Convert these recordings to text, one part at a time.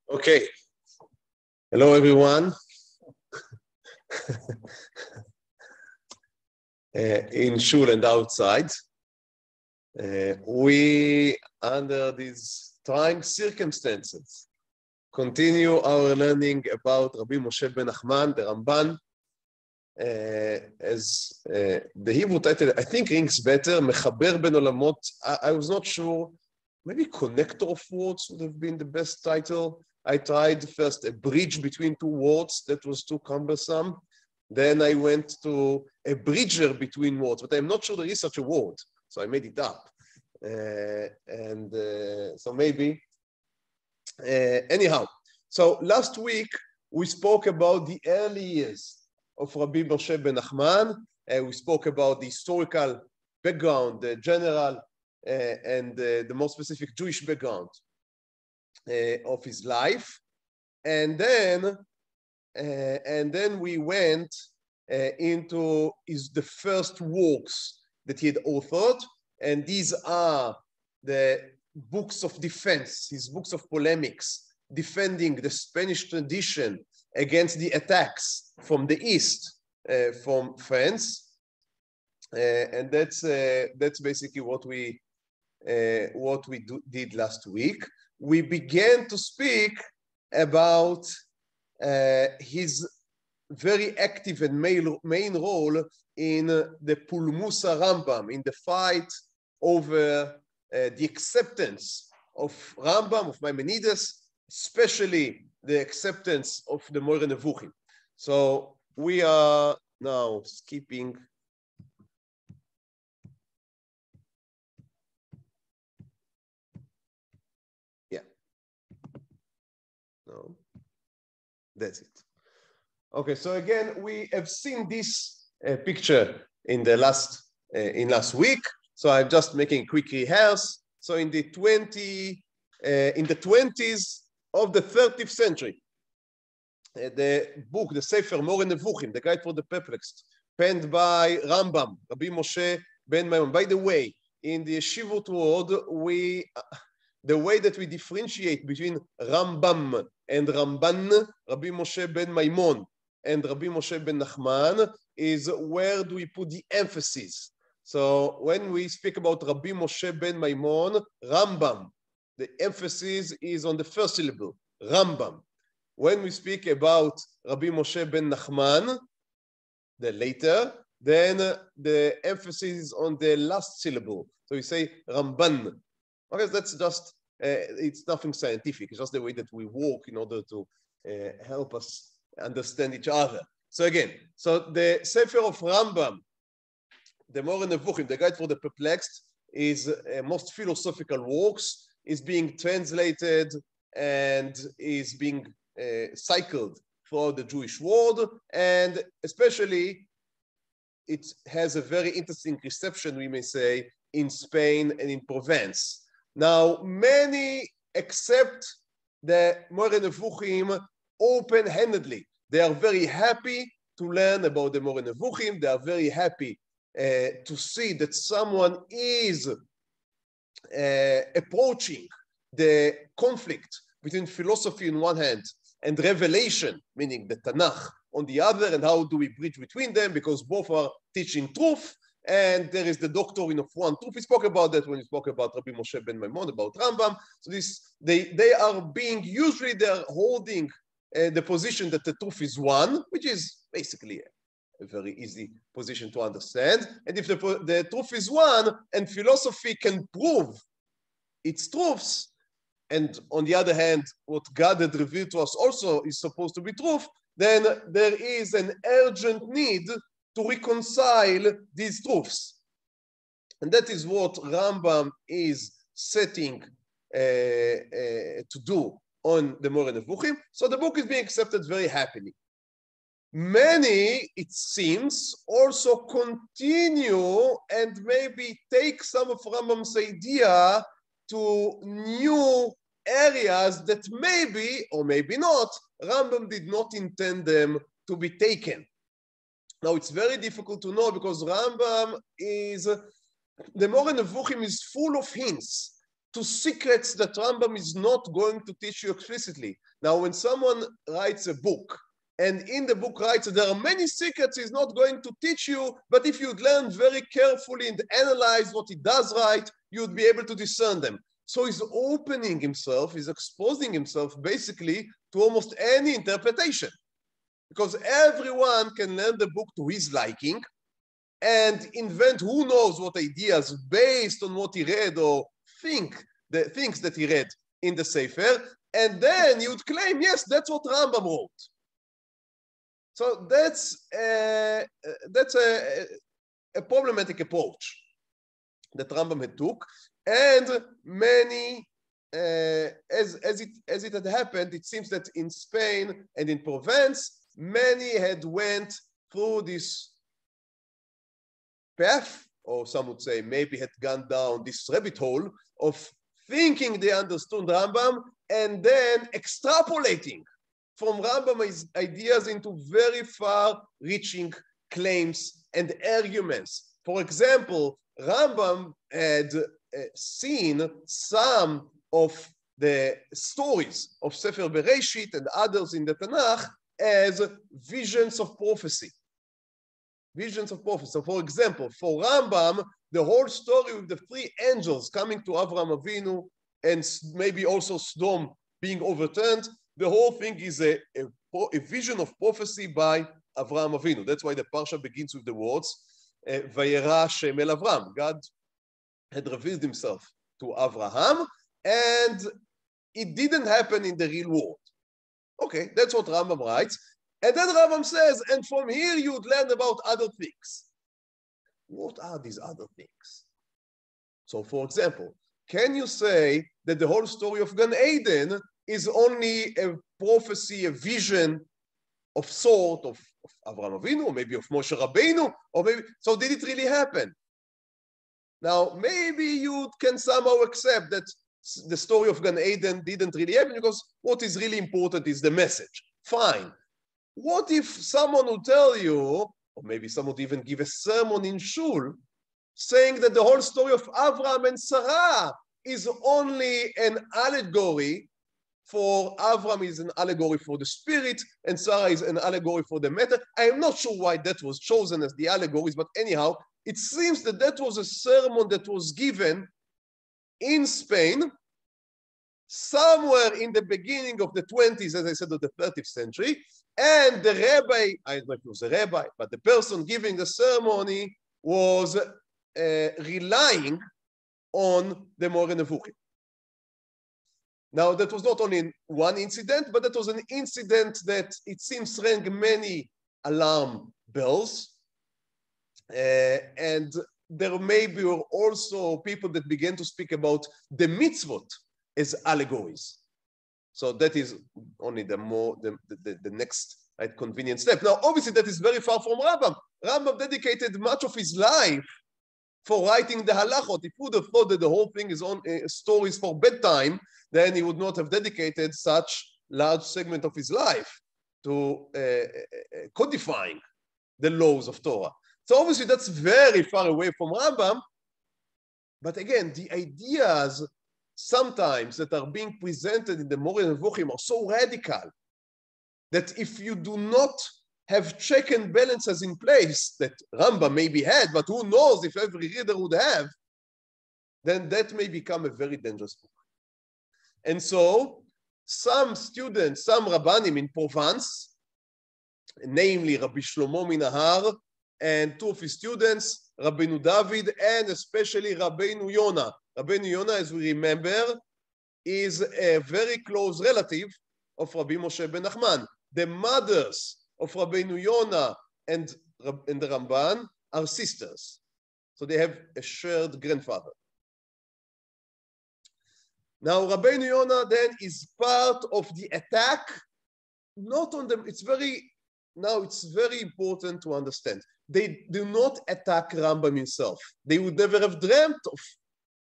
Okay. Hello, everyone. In shul and outside. We, under these trying circumstances, continue our learning about Rabbi Moshe Ben Nachman, the Ramban. As the Hebrew title, I think, rings better, Mechaber Ben Olamot. I was not sure. Maybe Connector of Words would have been the best title. I tried first a bridge between two words. That was too cumbersome. Then I went to a bridger between words, but I'm not sure there is such a word. So I made it up. So maybe, anyhow. So last week, we spoke about the early years of Rabbi Moshe Ben Nachman. We spoke about the historical background, the general and the more specific Jewish background of his life. And then we went into the first works that he had authored. And these are the books of defense, his books of polemics, defending the Spanish tradition against the attacks from the East, from France. And that's basically what we did last week. We began to speak about his very active and main role in the Pulmusa Rambam, in the fight over the acceptance of Rambam, of Maimonides, especially the acceptance of the Moreh Nevuchim. So we are now skipping. No, that's it. Okay, so again, we have seen this picture in the last week. So I'm just making a quick rehearse. So in the 20s of the 30th century, the book, the Sefer Moreh Nevuchim, the Guide for the Perplexed, penned by Rambam, Rabbi Moshe Ben Nachman. By the way, in the Yeshivot world, the way that we differentiate between Rambam and Ramban, Rabbi Moshe Ben Maimon and Rabbi Moshe Ben Nachman, is where do we put the emphasis? So when we speak about Rabbi Moshe Ben Maimon, Rambam, the emphasis is on the first syllable, Rambam. When we speak about Rabbi Moshe Ben Nachman, the later, then the emphasis is on the last syllable. So we say Ramban. Okay, that's just, it's nothing scientific. It's just the way that we walk in order to help us understand each other. So again, so the Sefer of Rambam, the Moreh Nevuchim, the Guide for the Perplexed, is most philosophical works, is being translated and is being cycled throughout the Jewish world, and especially it has a very interesting reception, we may say, in Spain and in Provence. Now, many accept the Moreh Nevuchim open-handedly. They are very happy to learn about the Moreh Nevuchim. They are very happy to see that someone is approaching the conflict between philosophy on one hand and revelation, meaning the Tanakh, on the other, and how do we bridge between them, because both are teaching truth. And there is the doctrine of one truth. We spoke about that when we spoke about Rabbi Moshe Ben Maimon, about Rambam. So they are holding the position that the truth is one, which is basically a very easy position to understand. And if the truth is one, and philosophy can prove its truths, and on the other hand, what God had revealed to us also is supposed to be truth, then there is an urgent need to reconcile these truths. And that is what Rambam is setting to do on the Moreh Nevuchim. So the book is being accepted very happily. Many, it seems, also continue and maybe take some of Rambam's idea to new areas that maybe, or maybe not, Rambam did not intend them to be taken. Now, it's very difficult to know because Rambam is, the Moreh Nevuchim is full of hints to secrets that Rambam is not going to teach you explicitly. Now, when someone writes a book, and in the book writes there are many secrets he's not going to teach you, but if you'd learn very carefully and analyze what he does write, you'd be able to discern them. So he's opening himself, he's exposing himself basically to almost any interpretation, because everyone can learn the book to his liking and invent who knows what ideas based on what he read or thinks that he read in the Sefer, and then you'd claim, yes, that's what Rambam wrote. So that's a problematic approach that Rambam had took, and many, as it had happened, it seems that in Spain and in Provence, many had went through this path, or some would say maybe had gone down this rabbit hole of thinking they understood Rambam and then extrapolating from Rambam's ideas into very far-reaching claims and arguments. For example, Rambam had seen some of the stories of Sefer Bereshit and others in the Tanakh as visions of prophecy. Visions of prophecy. So for example, for Rambam, the whole story with the three angels coming to Avraham Avinu and maybe also Sodom being overturned, the whole thing is a vision of prophecy by Avraham Avinu. That's why the parsha begins with the words, Vayera Hashem el Avram. God had revealed himself to Avraham, and it didn't happen in the real world. Okay, that's what Rambam writes. And then Rambam says, and from here you'd learn about other things. What are these other things? So for example, can you say that the whole story of Gan Eden is only a prophecy, a vision of sort of Avraham Avinu, or maybe of Moshe Rabbeinu, or maybe, so did it really happen? Now, maybe you can somehow accept that the story of Gan Eden didn't really happen because what is really important is the message. Fine. What if someone will tell you, or maybe someone would even give a sermon in Shul, saying that the whole story of Avraham and Sarah is only an allegory for Avram is an allegory for the spirit, and Sarah is an allegory for the matter. I am not sure why that was chosen as the allegories, but anyhow, it seems that that was a sermon that was given in Spain somewhere in the beginning of the 20s, as I said, of the 30th century, and the rabbi, I don't know if it was a rabbi, but the person giving the ceremony was relying on the Moreh Nevuchim. Now, that was not only one incident, but that was an incident that it seems rang many alarm bells. And there maybe were also people that began to speak about the mitzvot as allegories. So that is only the next convenient step. Now, obviously, that is very far from Rambam. Rambam dedicated much of his life for writing the halachot. If he would have thought that the whole thing is on stories for bedtime, then he would not have dedicated such large segment of his life to codifying the laws of Torah. So obviously that's very far away from Rambam. But again, the ideas sometimes that are being presented in the Moreh Nevuchim are so radical that if you do not have check and balances in place that Rambam maybe had, but who knows if every reader would have, then that may become a very dangerous book. And so some students, some Rabbanim in Provence, namely Rabbi Shlomo Minahar and two of his students, Rabbeinu David and especially Rabbeinu Yonah. Rabbeinu Yonah, as we remember, is a very close relative of Rabbi Moshe Ben Nachman. The mothers of Rabbeinu Yonah and the Ramban are sisters. So they have a shared grandfather. Now, Rabbeinu Yonah then is part of the attack, not on them. It's very important to understand. They do not attack Rambam himself. They would never have dreamt of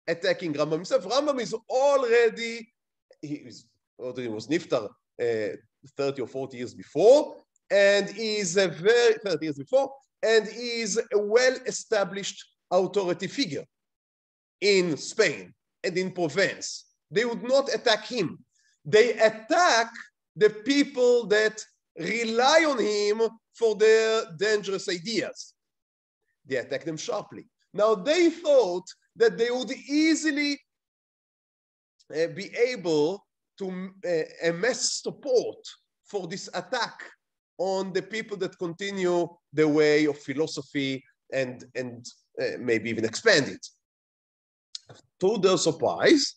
attacking Rambam himself. Rambam is already, he was Niftar 30 or 40 years before, and is a 30 years before, and is a well-established authority figure in Spain. and in Provence. They would not attack him. They attack the people that rely on him for their dangerous ideas. They attack them sharply. Now, they thought that they would easily be able to amass support for this attack on the people that continue the way of philosophy and maybe even expand it. To their surprise,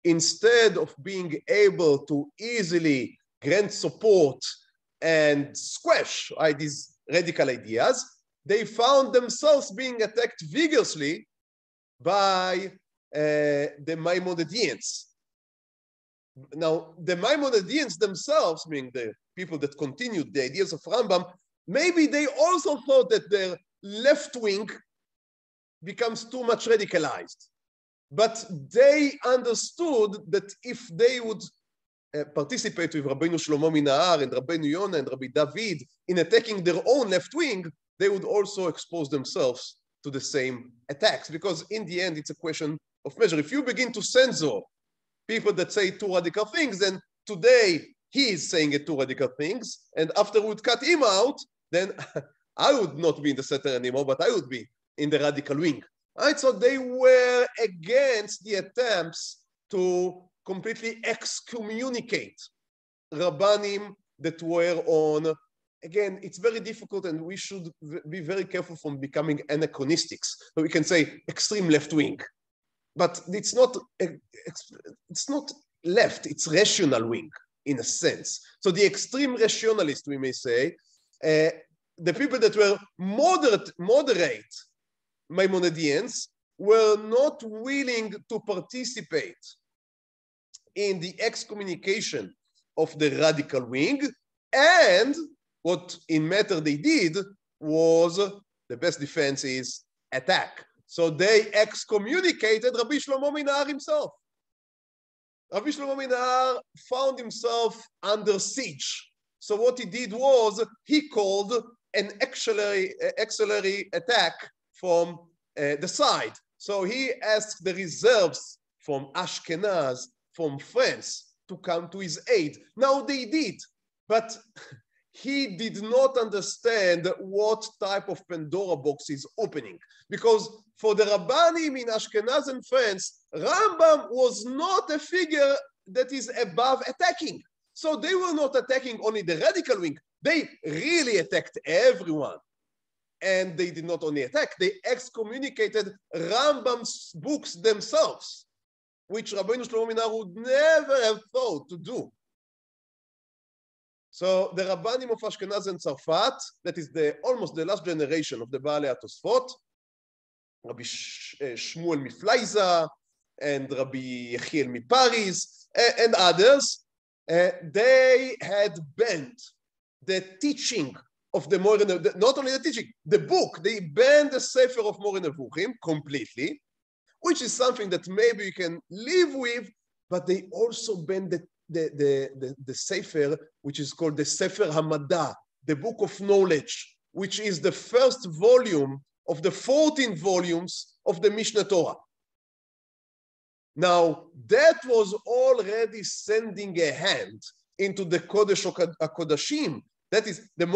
instead of being able to easily grant support and squash these radical ideas, they found themselves being attacked vigorously by the Maimonideans. Now, the Maimonideans themselves, meaning the people that continued the ideas of Rambam, maybe they also thought that their left wing becomes too much radicalized. But they understood that if they would participate with Rabbeinu Shlomo Minahar and Rabbeinu Yonah and Rabbi David in attacking their own left wing, they would also expose themselves to the same attacks. Because in the end, it's a question of measure. If you begin to censor people that say two radical things, then today he is saying two radical things, and after we would cut him out, then I would not be in the center anymore, but I would be in the radical wing. Right? So they were against the attempts to completely excommunicate Rabbanim that were on. Again, it's very difficult, and we should be very careful from becoming anachronistics. So we can say extreme left wing, but it's not left, it's rational wing in a sense. So the extreme rationalist, we may say, the people that were moderate Maimonideans were not willing to participate in the excommunication of the radical wing, and what in matter they did was the best defense is attack. So they excommunicated Rabbi Shlomo Minahar himself. Rabbi Shlomo Minahar found himself under siege. So what he did was he called an auxiliary attack from the side. So he asked the reserves from Ashkenaz, from France, to come to his aid. Now they did, but he did not understand what type of Pandora box is opening. Because for the Rabbanim in Ashkenaz and France, Rambam was not a figure that is above attacking. So they were not attacking only the radical wing. They really attacked everyone. And they did not only attack, they excommunicated Rambam's books themselves, which Rabbeinu Shlomo Minahar would never have thought to do. So the Rabbanim of Ashkenaz and Tzarfat, that is almost the last generation of the Baalei HaTosfot, Rabbi Shmuel Miflaiza and Rabbi Yechiel Miparis and others, they had banned the teaching of the Moreh Nevuchim, not only the teaching, the book. They banned the Sefer of Moreh Nevuchim completely, which is something that maybe you can live with, but they also banned the Sefer, which is called the Sefer Hamada, the Book of Knowledge, which is the first volume of the 14 volumes of the Mishnah Torah. Now, that was already sending a hand into the Kodesh HaKodashim. That is the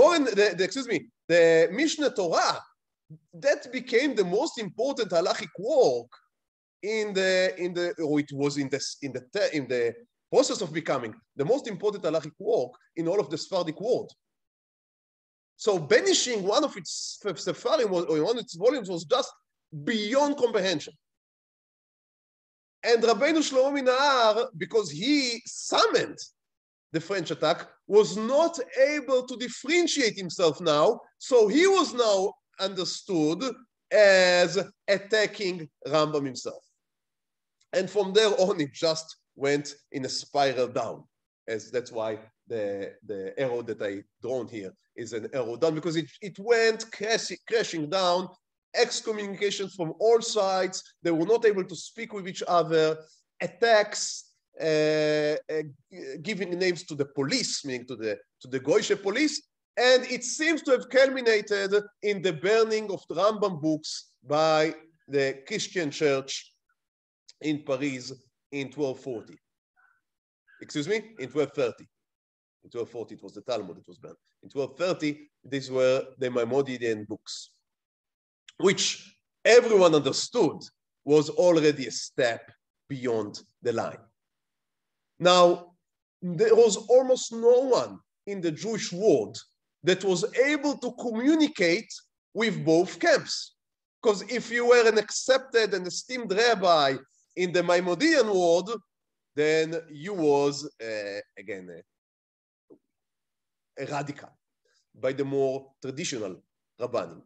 Mishnah Torah. That became the most important halachic work it was in the process of becoming the most important halachic work in all of the Sephardic world. So banishing one of its Sepharim or one of its volumes was just beyond comprehension. And Rabbeinu Shlomo Minahar, because he summoned the French attack, was not able to differentiate himself now. So he was now understood as attacking Rambam himself. And from there on, it just went in a spiral down. As that's why the arrow that I drawn here is an arrow down, because it went crashing down, excommunications from all sides. They were not able to speak with each other, attacks, giving names to the police, meaning to the Goyishe police, and it seems to have culminated in the burning of the Rambam books by the Christian church in Paris in 1240. Excuse me, in 1230. In 1240, it was the Talmud that was banned. In 1230, these were the Maimonidean books, which everyone understood was already a step beyond the line. Now, there was almost no one in the Jewish world that was able to communicate with both camps. Because if you were an accepted and esteemed rabbi in the Maimonidean world, then you was, again, a radical by the more traditional rabbanim.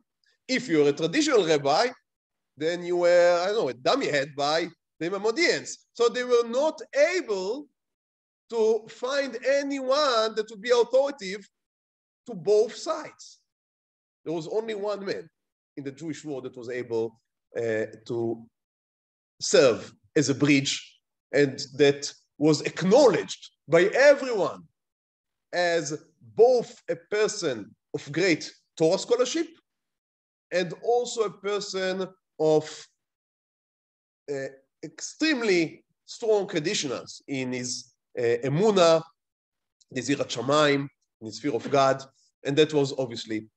If you're a traditional rabbi, then you were, I don't know, a dummy head by the Maimonideans. So they were not able to find anyone that would be authoritative to both sides. There was only one man in the Jewish world that was able to serve as a bridge, and that was acknowledged by everyone as both a person of great Torah scholarship and also a person of extremely strong traditions in his emunah, the Zirat Shamayim, in his fear of God, and that was obviously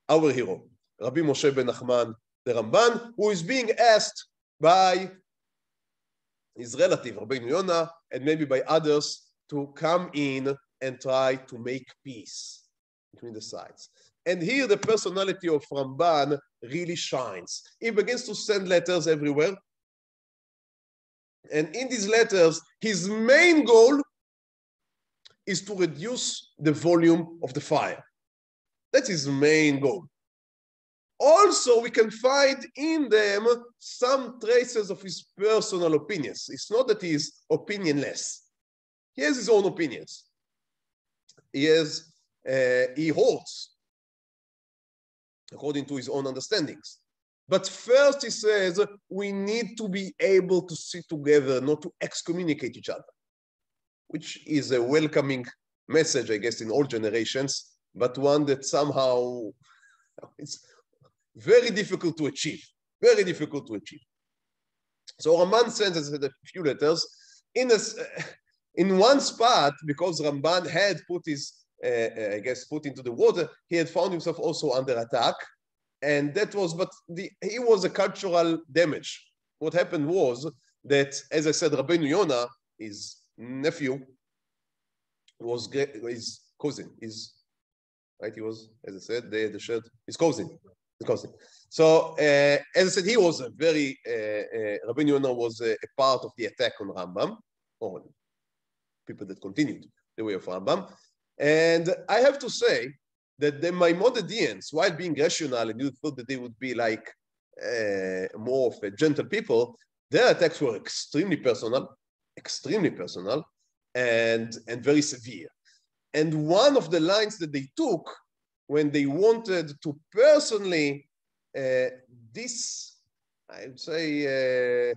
our hero, Rabbi Moshe Ben Nachman, the Ramban, who is being asked by his relative, Rabbeinu Yonah, and maybe by others, to come in and try to make peace between the sides. And here the personality of Ramban really shines. He begins to send letters everywhere. And in these letters, his main goal is to reduce the volume of the fire. That's his main goal. Also, we can find in them some traces of his personal opinions. It's not that he is opinionless. He has his own opinions. He holds according to his own understandings. But first he says, we need to be able to sit together, not to excommunicate each other, which is a welcoming message, I guess, in all generations, but one that somehow it's very difficult to achieve, very difficult to achieve. So Ramban sends, as I said, a few letters. In one spot, because Ramban had put his, I guess, put into the water, he had found himself also under attack. And that was, he was a cultural damage. What happened was that, as I said, Rabbeinu Yonah, his nephew, was his cousin, right? He was, as I said, the shirt, his cousin. So, as I said, he was a very, Rabbeinu Yonah was a part of the attack on Rambam, or people that continued the way of Rambam. And I have to say that the Maimonideans, while being rational, and you thought that they would be like more of a gentle people, their attacks were extremely personal, and very severe. And one of the lines that they took when they wanted to personally I would say,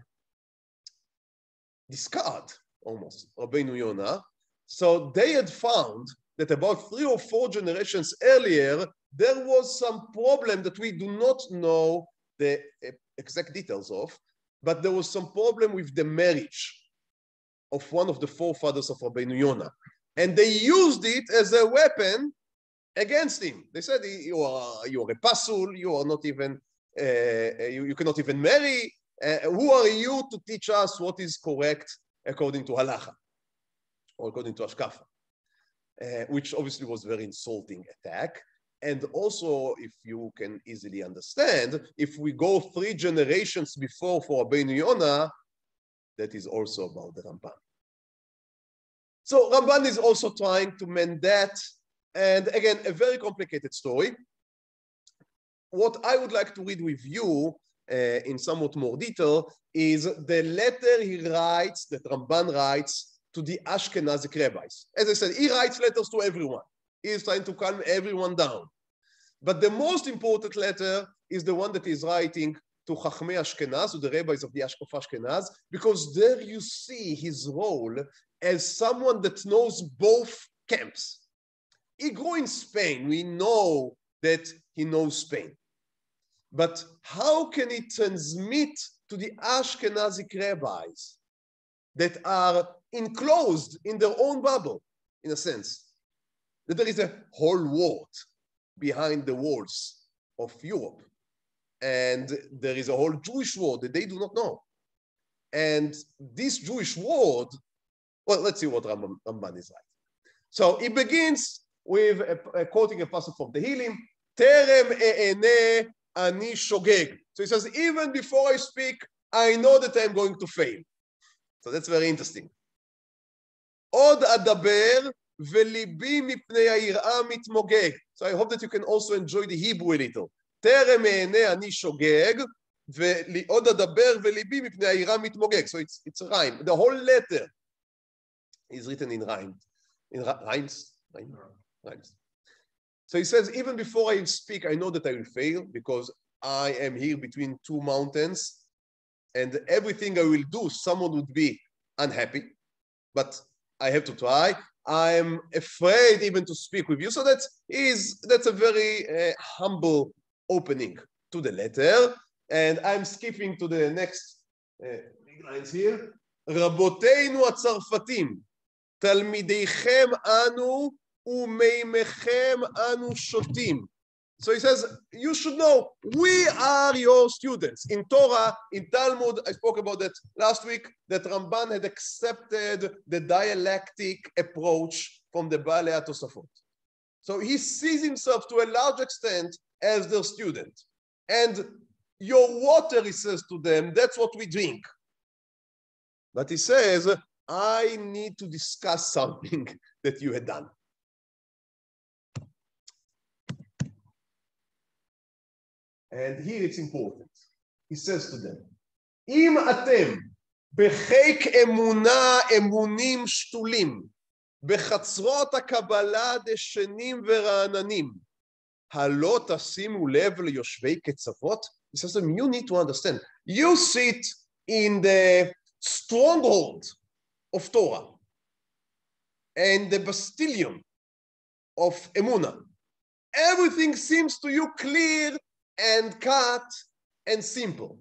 discard almost Rabbeinu Yonah. So they had found that about 3 or 4 generations earlier, there was some problem that we do not know the exact details of, but there was some problem with the marriage of one of the forefathers of Rabbeinu Yonah. And they used it as a weapon against him. They said, you are a pasul, you are not even, you cannot even marry. Who are you to teach us what is correct according to halacha or according to ashkafa? Which obviously was a very insulting attack. And also, if you can easily understand, if we go 3 generations before for Rabbeinu Yonah, that is also about the Ramban. So Ramban is also trying to mend that. And again, a very complicated story. What I would like to read with you in somewhat more detail is the letter he writes, that Ramban writes to the Ashkenazic rabbis. As I said, he writes letters to everyone. He is trying to calm everyone down. But the most important letter is the one that he's writing to Chachmei Ashkenaz, to the rabbis of Ashkenaz, because there you see his role as someone that knows both camps. He grew in Spain. We know that he knows Spain. But how can it transmit to the Ashkenazic rabbis that are enclosed in their own bubble, in a sense? That there is a whole world behind the walls of Europe. And there is a whole Jewish world that they do not know. And this Jewish world, well, let's see what Ramban is like. So he begins with quoting a passage from Tehillim, Terem e'ene ani shogeg. So he says, even before I speak, I know that I'm going to fail. So that's very interesting. Od adaber velibi mipnei ha'ir'a mitmogeg. So I hope that you can also enjoy the Hebrew a little. Terem e'ene ani shogeg, ועוד אדבר וליבי מפני העירה מתמוגג. So it's a rhyme. The whole letter is written in rhymes. In rhymes? Rhymes. So he says, even before I speak, I know that I will fail because I am here between two mountains and everything I will do, someone would be unhappy, but I have to try. I'm afraid even to speak with you. So that's a very humble opening to the letter. And I'm skipping to the next big lines here. רבותינו הצרפתים, תלמידיכם אנו ומימיכם אנו שותים. So he says, you should know, we are your students. In Torah, in Talmud, I spoke about that last week, that Ramban had accepted the dialectic approach from the Baalei HaTosafot. So he sees himself to a large extent as their student. And your water, he says to them, that's what we drink. But he says, I need to discuss something that you had done. And here it's important. He says to them, אם אתם בחיק אמונה אמונים שתולים, בחצרות הקבלה דשנים ורעננים, הלא תשימו לב ליושבי קצוות? He says to them, you need to understand, you sit in the stronghold of Torah and the bastion of Emunah. Everything seems to you clear and cut and simple.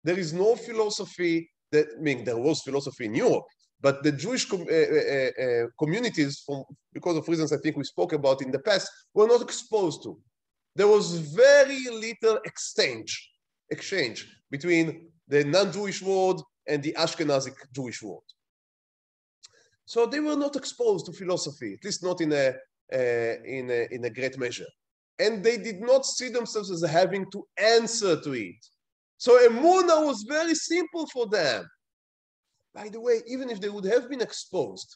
There is no philosophy that, I mean, there was philosophy in Europe, but the Jewish communities, because of reasons I think we spoke about in the past, were not exposed to. There was very little exchange between the non-Jewish world and the Ashkenazic Jewish world. So they were not exposed to philosophy, at least not in a great measure. And they did not see themselves as having to answer to it. So Emunah was very simple for them. By the way, even if they would have been exposed,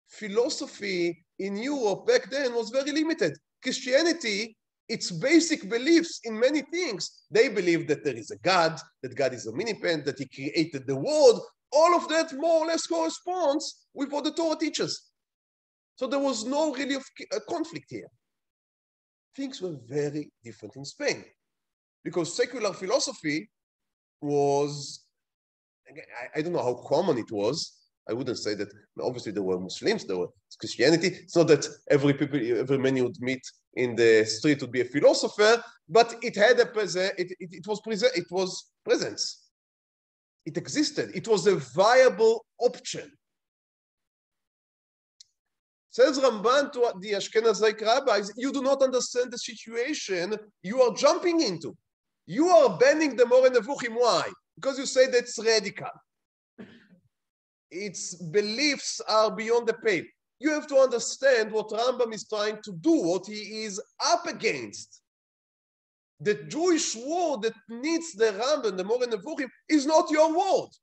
philosophy in Europe back then was very limited. Christianity, its basic beliefs in many things, they believed that there is a God, that God is omnipotent, that he created the world. All of that more or less corresponds with what the Torah teaches. So there was no really conflict here. Things were very different in Spain because secular philosophy was, I don't know how common it was. I wouldn't say that, obviously there were Muslims, there was Christianity. It's not that every man you would meet in the street would be a philosopher, but it had a it was presence. It existed. It was a viable option. Says Ramban to the Ashkenazic rabbis, you do not understand the situation you are jumping into. You are banning the Moreh Nevuchim. Why? Because you say that's radical. Its beliefs are beyond the pale. You have to understand what Rambam is trying to do, what he is up against. The Jewish world that needs the Rambam, the Moreh Nevuchim, is not your world.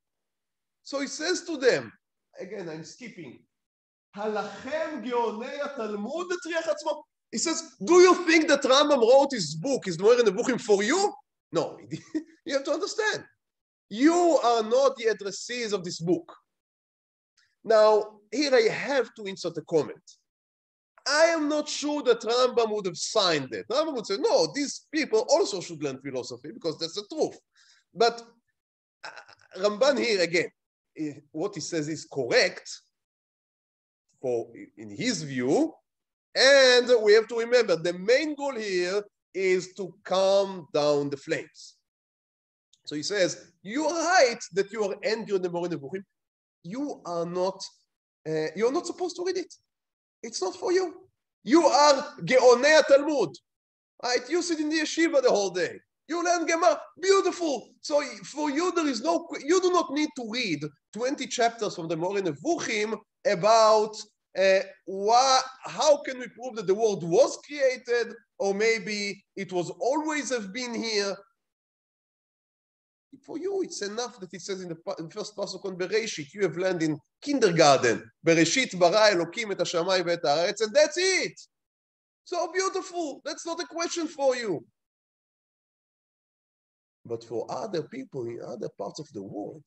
So he says to them, again, I'm skipping, Halachem Geonei HaTalmud L'Triach Atzmo. He says, do you think that Rambam wrote his book, his Moreh Nevuchim, for you? No, you have to understand. You are not the addressees of this book. Now, here I have to insert a comment. I am not sure that Rambam would have signed it. Rambam would say, no, these people also should learn philosophy because that's the truth. But Ramban here, again, what he says is correct in his view. And we have to remember, the main goal here is to calm down the flames. So he says, you are right that you are angry on the Moreh Nevuchim. You're not supposed to read it. It's not for you. You are Geonei Talmud. Right? You sit in the yeshiva the whole day. You learn Gemara. Beautiful. So for you, you do not need to read 20 chapters from the Moreh Nevuchim about how can we prove that the world was created, or maybe it was always have been here. For you, it's enough that it says in the first pasuk on Bereshit, you have learned in kindergarten, Bereshit bara Elokim et hashamayim ve'et haaretz, and that's it. So beautiful. That's not a question for you. But for other people in other parts of the world,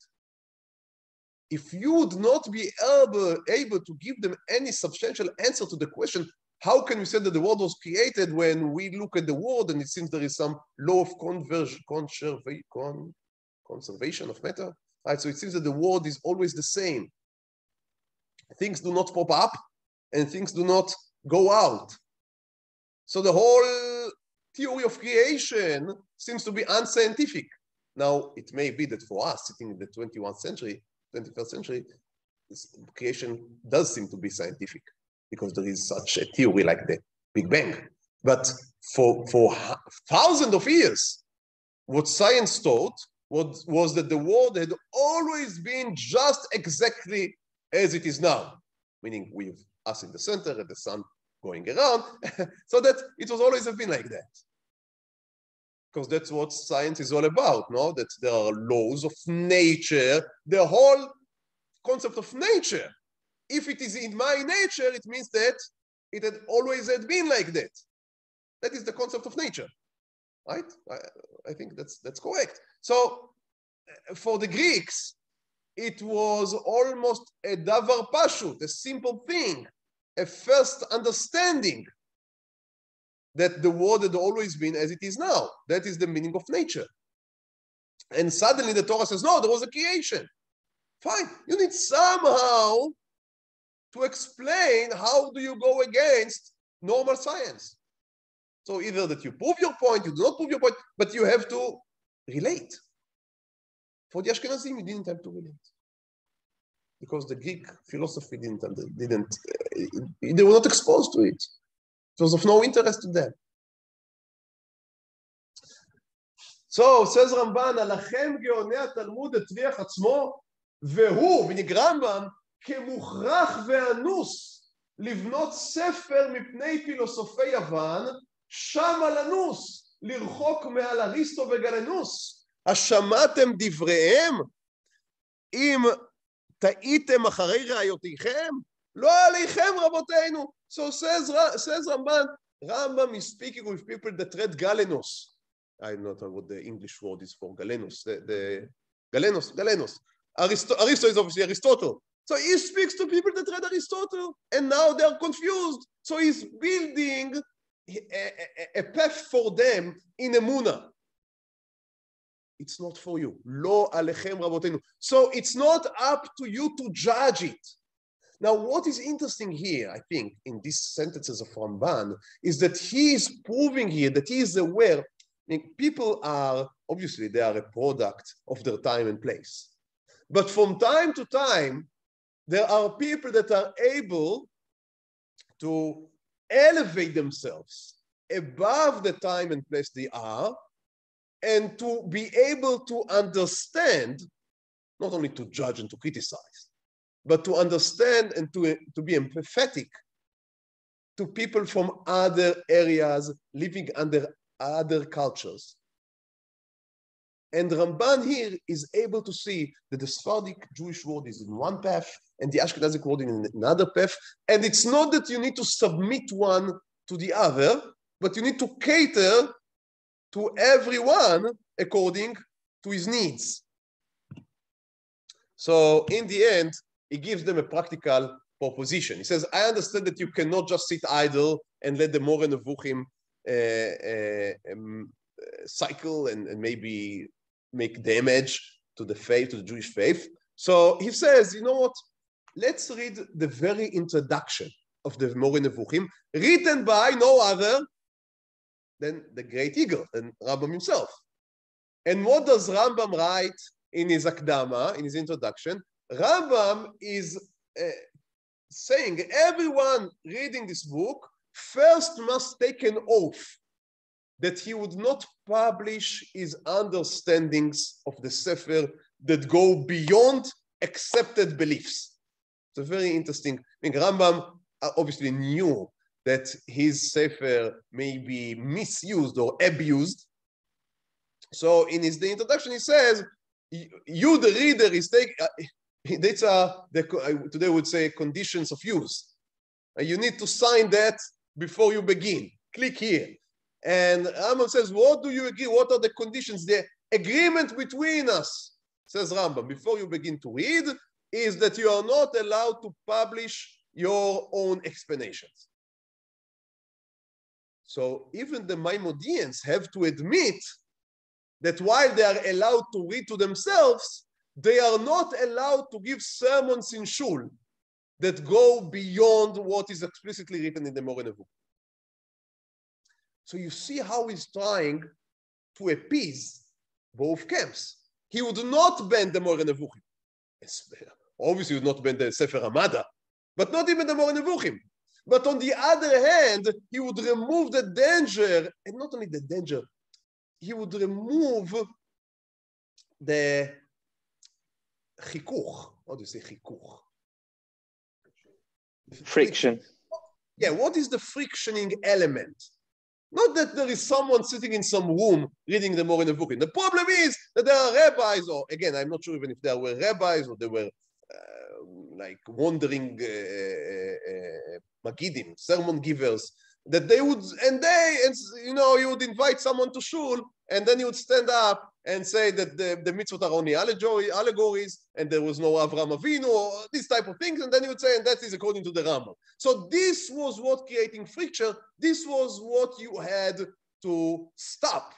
if you would not be able to give them any substantial answer to the question, how can we say that the world was created when we look at the world and it seems there is some law of conservation of matter? Right? So it seems that the world is always the same. Things do not pop up and things do not go out. So the whole theory of creation seems to be unscientific. Now, it may be that for us, sitting in the 21st century, this creation does seem to be scientific because there is such a theory like the Big Bang. But for thousands of years, what science taught was that the world had always been just exactly as it is now, meaning with us in the center and the sun going around, so that it was always have been like that. Because that's what science is all about, no? That there are laws of nature, the whole concept of nature. If it is in my nature, it means that it had always had been like that. That is the concept of nature, right? I think that's correct. So for the Greeks, it was almost a davar pashut, a simple thing, a first understanding that the world had always been as it is now. That is the meaning of nature. And suddenly the Torah says, no, there was a creation. Fine. You need somehow to explain how do you go against normal science. So either that you prove your point, you do not prove your point, but you have to relate. For the Ashkenazim, you didn't have to relate. Because the Greek philosophy they were not exposed to it. It was of no interest to them. So, says Ramban, Alachem geonei התלמוד הטריח עצמו, והוא, meaning Rambam, כמוכרח ואנוס, לבנות ספר מפני פילוסופי יוון, שמה לנוס, לרחוק מעל אריסטו וגלנוס. השמעתם דבריהם? אם טעיתם אחרי ראיותיכם? לא עליכם רבותינו. So says Rambam is speaking with people that read Galenos. I don't know what the English word is for Galenos. Galenos. Aristo is obviously Aristotle. So he speaks to people that read Aristotle, and now they are confused. So he's building a path for them in Emunah. It's not for you. Lo alechem rabotenu. So it's not up to you to judge it. Now, what is interesting here, I think, in these sentences of Ramban, is that he is proving here that he is aware. I mean, people are, obviously, they are a product of their time and place. But from time to time, there are people that are able to elevate themselves above the time and place they are, and to be able to understand, not only to judge and to criticize, but to understand and to be empathetic to people from other areas living under other cultures. And Ramban here is able to see that the Sephardic Jewish world is in one path and the Ashkenazic world in another path. And it's not that you need to submit one to the other, but you need to cater to everyone according to his needs. So in the end, he gives them a practical proposition. He says, I understand that you cannot just sit idle and let the Moreh Nevuchim cycle and maybe make damage to the faith, to the Jewish faith. So he says, you know what? Let's read the very introduction of the Moreh Nevuchim, written by no other than the great eagle, than Rambam himself. And what does Rambam write in his Akdama, in his introduction? Rambam is saying everyone reading this book first must take an oath that he would not publish his understandings of the Sefer that go beyond accepted beliefs. It's a very interesting thing. Rambam obviously knew that his Sefer may be misused or abused. So in the introduction, he says, you, the reader, is today would say conditions of use. You need to sign that before you begin. Click here. And Rambam says, what do you agree? What are the conditions? The agreement between us, says Rambam, before you begin to read, is that you are not allowed to publish your own explanations. So even the Maimonideans have to admit that while they are allowed to read to themselves, they are not allowed to give sermons in shul that go beyond what is explicitly written in the Moreh Nevuchim. So you see how he's trying to appease both camps. He would not ban the Moreh Nevuchim. Obviously, he would not ban the Sefer Hamada, but not even the Moreh Nevuchim. But on the other hand, he would remove the danger, and not only the danger, he would remove the chikuch. How do you say chikuch? Friction. Yeah, what is the frictioning element? Not that there is someone sitting in some room reading the Moreh Nevuchim. The problem is that there are rabbis, or again, I'm not sure even if there were rabbis or they were like wandering Magidim, sermon givers, that they would, you would invite someone to shul, and then you would stand up and say that the mitzvot are only allegories, and there was no Avraham Avinu, or these type of things, and then you would say, and that is according to the Rambam. So this was what creating friction. This was what you had to stop.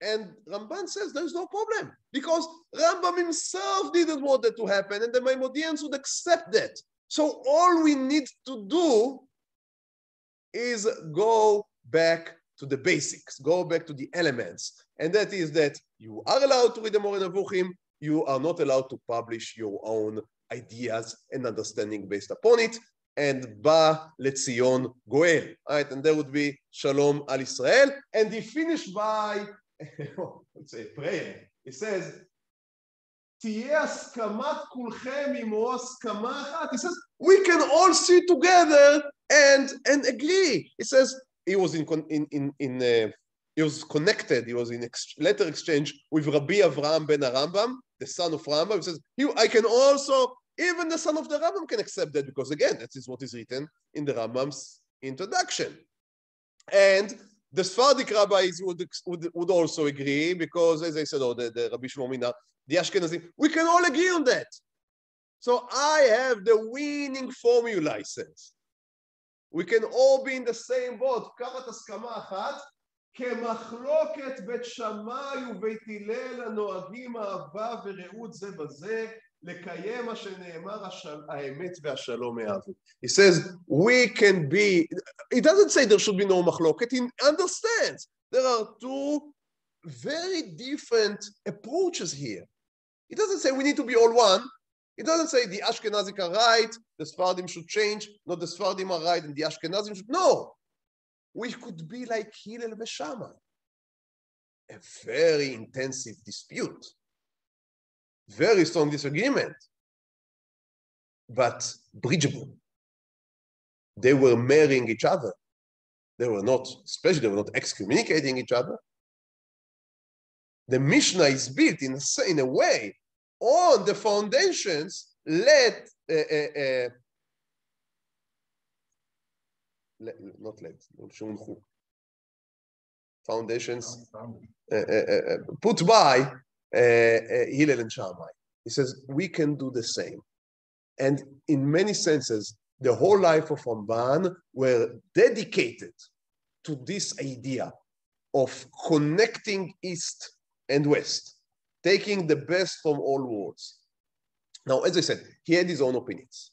And Ramban says there's no problem, because Rambam himself didn't want that to happen, and the Maimonideans would accept that. So all we need to do is go back to the basics, go back to the elements. And that is that you are allowed to read the Moreh Nevuchim, you are not allowed to publish your own ideas and understanding based upon it. And Ba Letzion Goel, right? And there would be Shalom al Israel. And he finished by, let's say, prayer. He says, תהיה הסכמת כולכם עמו הסכמה אחת. He says, we can all sit together and agree. He says, he was he was connected, he was in letter exchange with Rabbi Avraham ben Rambam, the son of Rambam. He says, I can also, even the son of the Rambam can accept that, because again, that is what is written in the Rambam's introduction. And the Sephardic rabbis would also agree, because as I said, the Rabbi Shlomo, the Ashkenazim, we can all agree on that. So I have the winning formula, he says. We can all be in the same boat. קחת הסכמה אחת, כמחלוקת בית שמאי ובית הלל הנוהגים אהבה ורעות זה בזה, לקיים מה שנאמר האמת והשלום אהבו. He says, we can be, it doesn't say there should be no מחלוקת, he understands. There are two very different approaches here. It doesn't say we need to be all one. It doesn't say the Ashkenazim are right, the Sephardim should change, not the Sephardim are right and the Ashkenazim should. No. We could be like Hillel and Shammai. A very intensive dispute. Very strong disagreement. But bridgeable. They were marrying each other. They were not, especially they were not excommunicating each other. The Mishnah is built in a way on the foundations foundations put by Hillel and Shammai. He says, we can do the same. And in many senses, the whole life of Ramban were dedicated to this idea of connecting East and West, taking the best from all worlds. Now, as I said, he had his own opinions.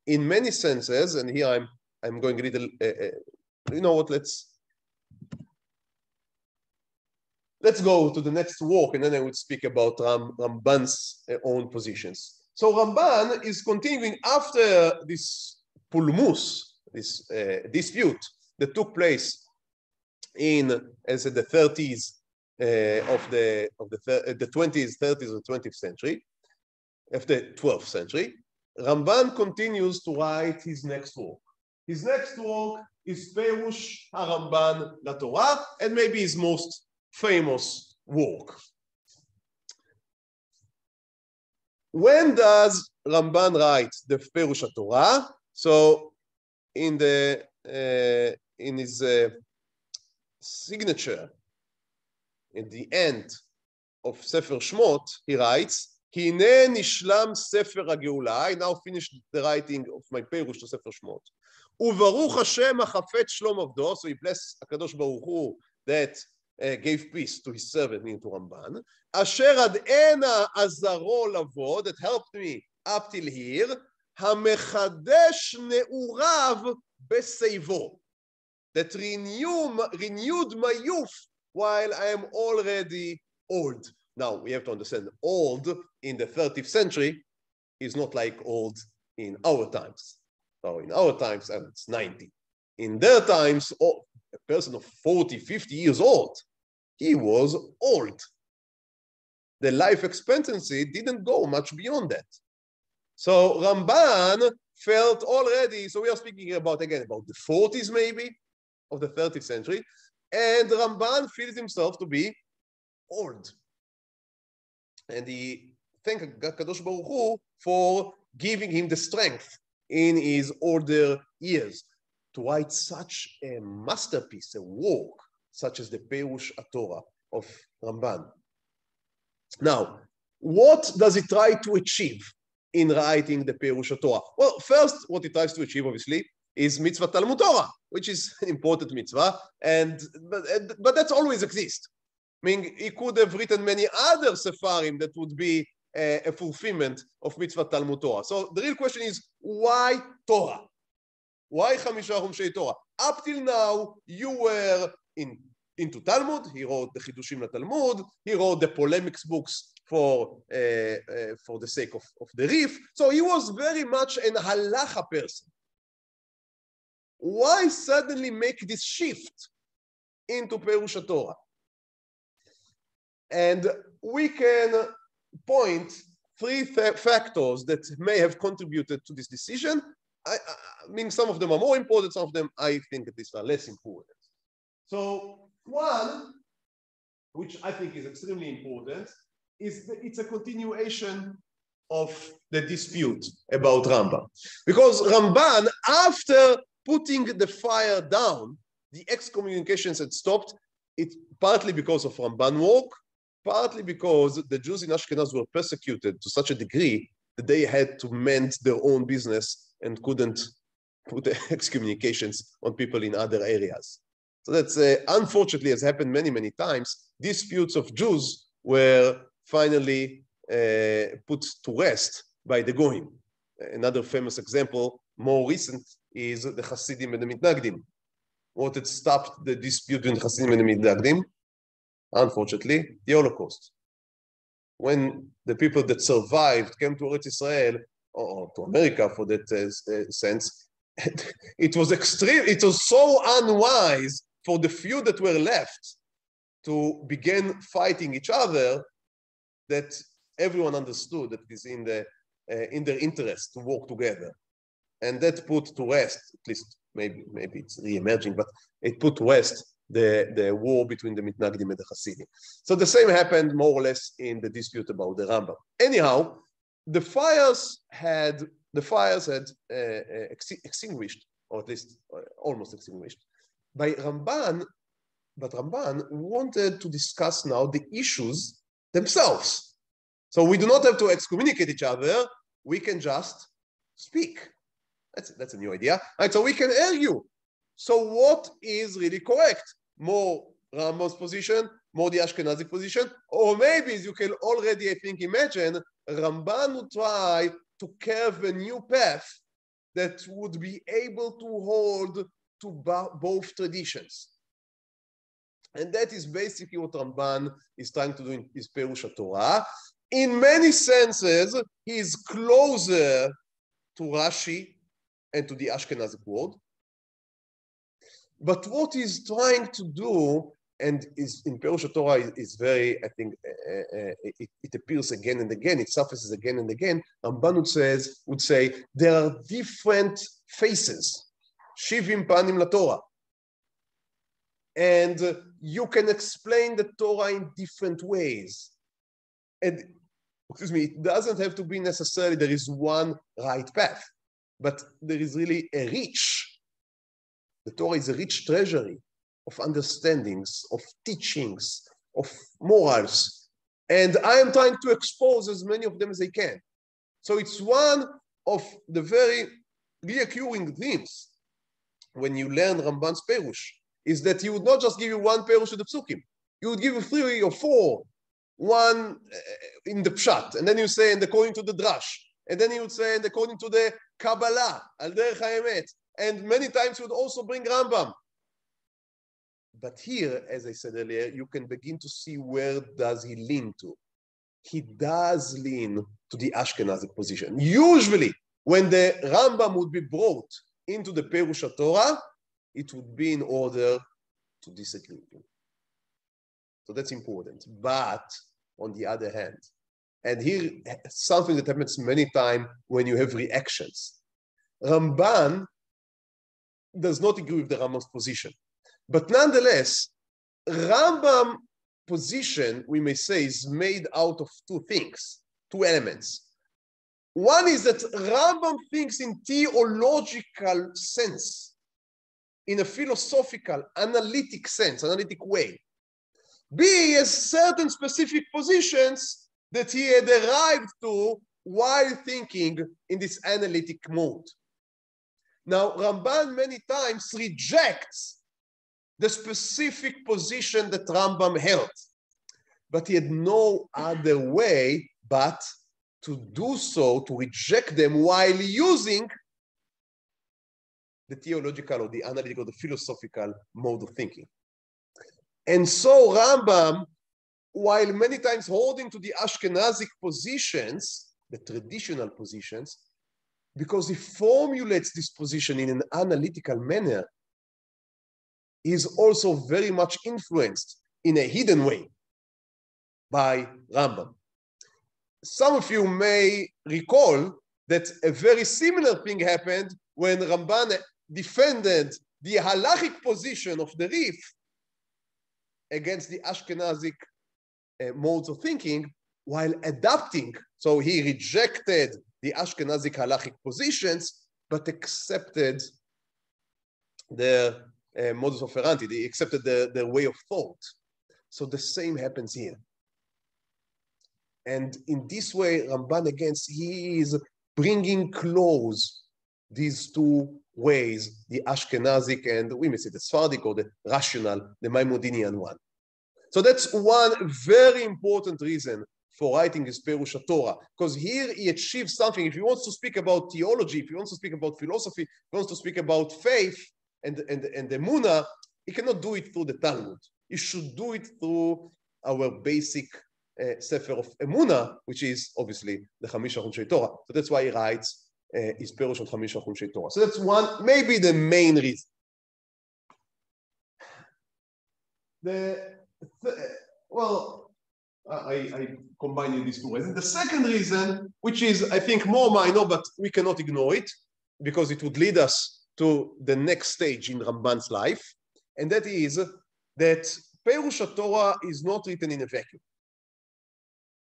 In many senses, and here I'm going a little, you know what, let's Let's go to the next work, and then I would speak about Ramban's own positions. So Ramban is continuing after this pulmus, this dispute that took place in, as I said, the 30s of the 20s, 30s of the 20th century, of the 12th century. Ramban continues to write his next work. His next work is Perush HaRamban LaTorah, and maybe his most famous work. When does Ramban write the Perush HaTorah? So in his signature at the end of Sefer Shmot, he writes, Hine nishlam Sefer HaGeula. I now finished the writing of my Perush to Sefer Shmot. Uvaruch Hashem hachafetz shlom avdo. So he blessed HaKadosh Baruch Hu that gave peace to his servant, meaning to Ramban. Asher ad ena azaro lavo, that helped me up till here. Hamechadesh ne'urav beseivo, that renewed my youth while I am already old. Now, we have to understand, old in the 30th century is not like old in our times. So in our times, it's 90. In their times, a person of 40, 50 years old, he was old. The life expectancy didn't go much beyond that. So Ramban felt already, so we are speaking about, again, about the 40s maybe of the 30th century, and Ramban feels himself to be old. And he thanked Kadosh Baruch Hu for giving him the strength in his older years to write such a masterpiece, a work, such as the Perush HaTorah of Ramban. Now, what does he try to achieve in writing the Perush HaTorah? Well, first, what he tries to achieve, obviously, is mitzvah Talmud Torah, which is an important mitzvah, but that's always exist. I mean, he could have written many other sefarim that would be a fulfillment of mitzvah Talmud Torah. So the real question is, why Torah? Why Chamisha Chumshei Torah? Up till now, you were into Talmud. He wrote the Chidushim LaTalmud. He wrote the polemics books for the sake of the Rif. So he was very much an halacha person. Why suddenly make this shift into Perush HaTorah? And we can point three factors that may have contributed to this decision. I mean, some of them are more important, some of them I think at least are less important. So one, which I think is extremely important, is that it's a continuation of the dispute about Ramban. Because Ramban, after putting the fire down, the excommunications had stopped, it partly because of Ramban work, partly because the Jews in Ashkenaz were persecuted to such a degree that they had to mend their own business and couldn't put excommunications on people in other areas. So that's, unfortunately, has happened many, many times. Disputes of Jews were finally put to rest by the Goyim. Another famous example, more recent, is the Hasidim and the Mitnagdim. What had stopped the dispute between the Hasidim and the Mitnagdim? Unfortunately, the Holocaust. When the people that survived came to Eretz Israel, or to America for that sense, it was extreme. It was so unwise for the few that were left to begin fighting each other that everyone understood that it is in their interest to work together. And that put to rest, at least maybe it's re-emerging, but it put to rest the war between the Mitnagdim and the Hasidim. So the same happened more or less in the dispute about the Rambam. Anyhow, the fires had extinguished, or at least almost extinguished, by Ramban. But Ramban wanted to discuss now the issues themselves. So we do not have to excommunicate each other. We can just speak. That's a new idea. Right, so we can argue. So what is really correct? More Rambam's position, more the Ashkenazi position, or maybe, as you can already, I think, imagine, Ramban would try to carve a new path that would be able to hold to both traditions. And that is basically what Ramban is trying to do in his Perush HaTorah. In many senses, he is closer to Rashi and to the Ashkenazic world. But what he's trying to do, and is in Perush HaTorah is very, I think, it appears again and again, it surfaces again and again. Ramban would say there are different faces, Shivim Panim LaTorah. And you can explain the Torah in different ways. And, excuse me, it doesn't have to be necessarily there is one right path, but there is really a rich, the Torah is a rich treasury of understandings, of teachings, of morals. And I am trying to expose as many of them as I can. So it's one of the very reoccurring themes when you learn Ramban's Perush, is that he would not just give you one Perush of the Psukim. He would give you 3 or 4, one in the Pshat, and then you say, and according to the Drash, and then he would say, and according to the Kabbalah, Al Derech HaEmet, and many times he would also bring Rambam. But here, as I said earlier, you can begin to see where does he lean to. He does lean to the Ashkenazic position. Usually, when the Rambam would be brought into the Perush HaTorah, it would be in order to disagree with him. So that's important. But on the other hand, and here something that happens many times when you have reactions. Ramban does not agree with the Rambam's position. But nonetheless, Rambam position, we may say, is made out of 2 things, 2 elements. One is that Rambam thinks in theological sense, in a philosophical, analytic sense, analytic way. B, he has certain specific positions that he had arrived to while thinking in this analytic mode. Now, Ramban many times rejects the specific position that Rambam held, but he had no other way but to do so, to reject them while using the theological or the analytical or the philosophical mode of thinking. And so Rambam, while many times holding to the Ashkenazic positions, the traditional positions, because he formulates this position in an analytical manner, he is also very much influenced in a hidden way by Rambam. Some of you may recall that a very similar thing happened when Ramban defended the halachic position of the Rif against the Ashkenazic modes of thinking while adapting. So he rejected the Ashkenazic halachic positions, but accepted their modus operandi. They accepted their way of thought. So the same happens here. And in this way, Ramban, again, he is bringing close these 2 ways, the Ashkenazic and we may say the Sephardic or the rational, the Maimonidean one. So that's one very important reason for writing his Perush HaTorah, because here he achieves something. If he wants to speak about theology, if he wants to speak about philosophy, if he wants to speak about faith and Emunah, he cannot do it through the Talmud. He should do it through our basic Sefer of Emunah, which is obviously the Chamisha Chumshei Torah. So that's why he writes his Perush on Chamisha Chumshei Torah. So that's one, maybe the main reason. I combine these 2 reasons. The second reason, which is, I think, more minor, but we cannot ignore it because it would lead us to the next stage in Ramban's life, and that is that Perush HaTorah is not written in a vacuum.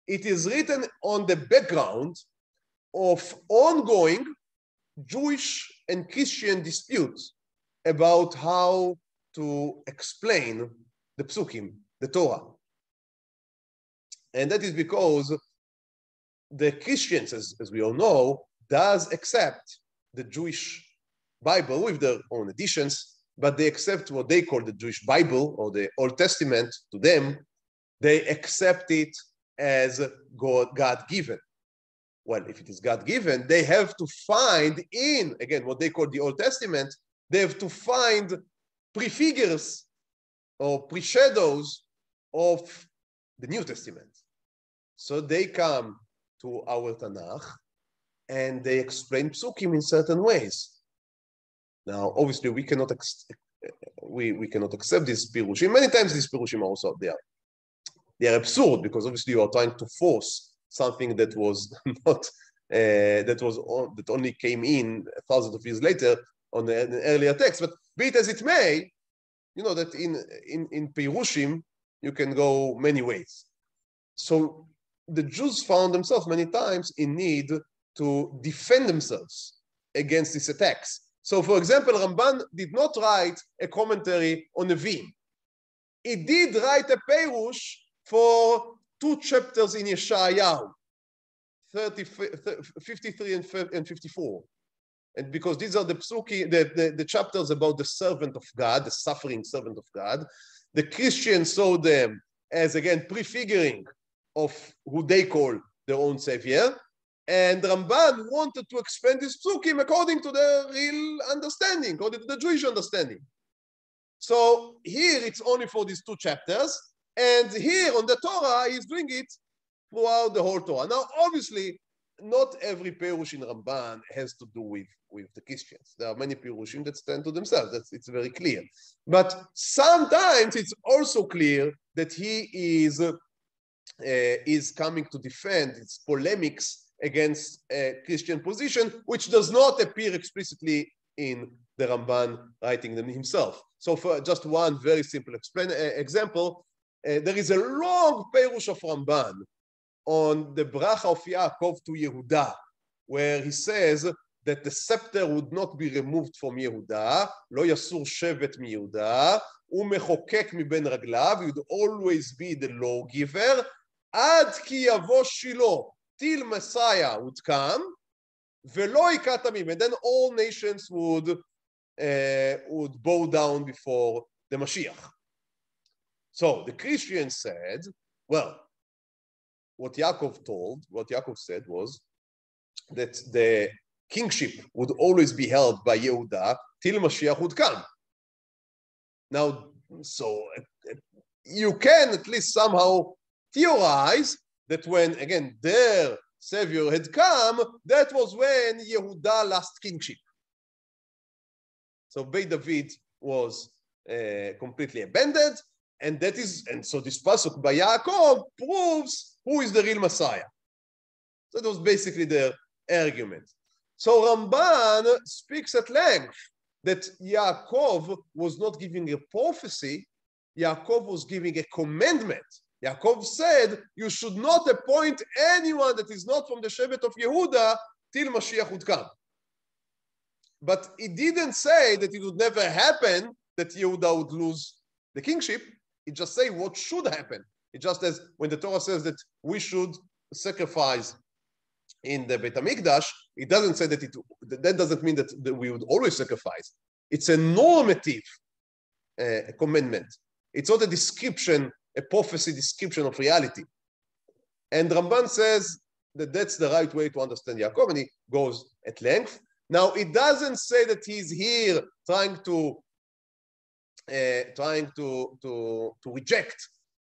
It is written on the background of ongoing Jewish and Christian disputes about how to explain the Psukim, the Torah. And that is because the Christians, as we all know, does accept the Jewish Bible with their own additions, but they accept what they call the Jewish Bible or the Old Testament to them. They accept it as God-given. Well, if it is God-given, they have to find in, again, what they call the Old Testament, they have to find prefigures or pre-shadows of the New Testament. So they come to our Tanakh and they explain psukim in certain ways. Now, obviously, we cannot accept these pirushim. Many times these pirushim also they are absurd, because obviously you are trying to force something that was not that only came in thousands of years later on an earlier text. But be it as it may, you know that in pirushim you can go many ways. So the Jews found themselves many times in need to defend themselves against these attacks. So, for example, Ramban did not write a commentary on Nevi'im. He did write a perush for 2 chapters in Yeshayahu, 53 and 54. And because these are the psuki, the chapters about the servant of God, the suffering servant of God. The Christians saw them as, again, prefiguring of who they call their own savior. And Ramban wanted to expand this psukim according to the real understanding, according to the Jewish understanding. So here it's only for these 2 chapters, and here on the Torah he's doing it throughout the whole Torah. Now, obviously, not every perush in Ramban has to do with the Christians. There are many perushim that stand to themselves. It's very clear. But sometimes it's also clear that he is coming to defend its polemics against a Christian position, which does not appear explicitly in the Ramban writing them himself. So for just one very simple example, there is a long perush of Ramban on the bracha of Yaakov to Yehuda, where he says that the scepter would not be removed from Yehuda, lo yasur shevet mi Yehuda, umechokek mi ben raglav, he would always be the lawgiver, ad ki yavo Shiloh, till Messiah would come, velo ikatamim, and then all nations would bow down before the Mashiach. So the Christians said, well, what Yaakov said was that the kingship would always be held by Yehuda till Mashiach would come. Now, so you can at least somehow theorize that when, again, their savior had come, that was when Yehuda lost kingship. So Beit David was completely abandoned, and so this pasuk by Yaakov proves who is the real Messiah. So that was basically their argument. So Ramban speaks at length that Yaakov was not giving a prophecy, Yaakov was giving a commandment. Yaakov said, you should not appoint anyone that is not from the Shevet of Yehuda till Mashiach would come. But he didn't say that it would never happen that Yehuda would lose the kingship. He just said what should happen. It just as when the Torah says that we should sacrifice in the Beit HaMikdash, it doesn't say that doesn't mean that we would always sacrifice. It's a normative commandment. It's not a description, a prophecy description of reality. And Ramban says that that's the right way to understand Yaakov, and he goes at length. Now, it doesn't say that he's here trying to reject